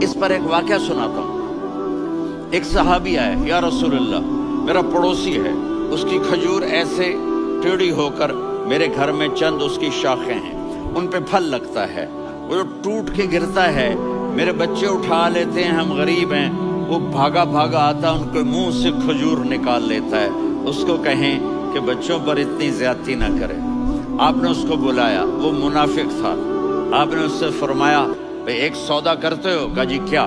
اس پر ایک واقعہ سناتا ہوں۔ ایک صحابی آئے، یا رسول اللہ میرا پڑوسی ہے، اس کی کھجور ایسے ٹیڑھی ہو کر میرے گھر میں چند اس کی شاخیں ہیں، ان پہ پھل لگتا ہے، وہ جو ٹوٹ کے گرتا ہے، میرے بچے اٹھا لیتے ہیں، ہم غریب ہیں، وہ بھاگا بھاگا آتا ان کے منہ سے کھجور نکال لیتا ہے، اس کو کہیں کہ بچوں پر اتنی زیادتی نہ کرے۔ آپ نے اس کو بلایا، وہ منافق تھا، آپ نے اس سے فرمایا بھئی ایک سودا کرتے ہو؟ کہا جی کیا؟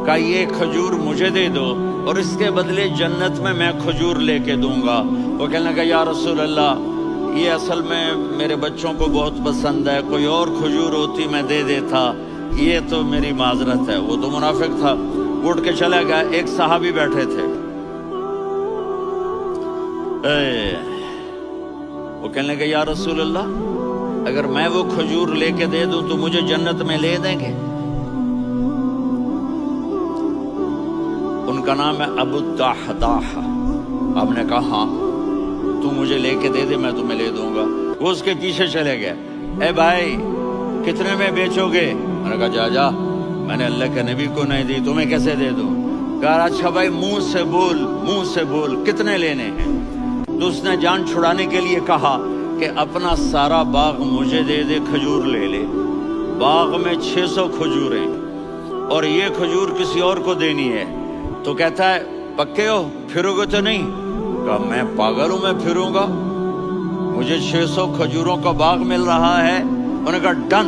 کہا یہ کھجور مجھے دے دو اور اس کے بدلے جنت میں کھجور لے کے دوں گا۔ وہ کہنے لگا یا رسول اللہ یہ اصل میں میرے بچوں کو بہت پسند ہے، کوئی اور کھجور ہوتی میں دے دیتا، یہ تو میری معذرت ہے۔ وہ تو منافق تھا، اٹھ کے چلا گیا۔ ایک صحابی بیٹھے تھے، وہ کہنے لگا یا رسول اللہ اگر میں وہ کھجور لے کے دے دوں تو مجھے جنت میں لے دیں گے؟ ان کا نام ہے ابو الدحداح۔ آپ نے کہا ہاں تو مجھے لے کے دے دے، میں تمہیں لے دوں گا۔ وہ اس کے پیچھے چلے گئے، اے بھائی کتنے میں بیچو گے؟ میں نے کہا جا جا، میں نے اللہ کے نبی کو نہیں دی، تمہیں کیسے دے دوں؟ کہا اچھا بھائی منہ سے بول کتنے لینے ہیں؟ تو اس نے جان چھڑانے کے لیے کہا کہ اپنا سارا باغ مجھے دے دے، کھجور لے لے۔ باغ میں 600 کھجوریں اور یہ کھجور کسی اور کو دینی ہے۔ تو کہتا ہے پکے ہو، پھرو گے تو نہیں؟ کہا میں پاگل ہوں، میں پھروں گا؟ مجھے 600 کھجوروں کا باغ مل رہا ہے۔ انہوں نے کہا ڈن،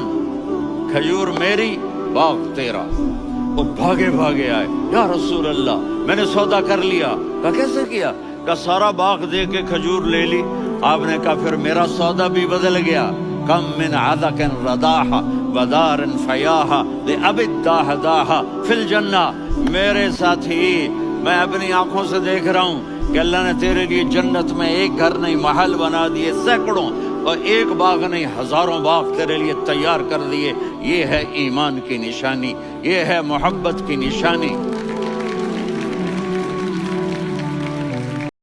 کھجور میری، باغ تیرا۔ وہ بھاگے بھاگے آئے، یا رسول اللہ میں نے سودا کر لیا۔ کہا کیسے کیا؟ کہا سارا باغ دے کے کھجور لے لی۔ آپ نے کہا پھر میرا سودا بھی بدل گیا۔ کم من عدق رداح ودار فیاح لأب الدحداح فی الجنہ۔ میرے ساتھی میں اپنی آنکھوں سے دیکھ رہا ہوں کہ اللہ نے تیرے لیے جنت میں ایک گھر نہیں محل بنا دیے، سینکڑوں، اور ایک باغ نہیں ہزاروں باغ تیرے لیے تیار کر دیے۔ یہ ہے ایمان کی نشانی، یہ ہے محبت کی نشانی۔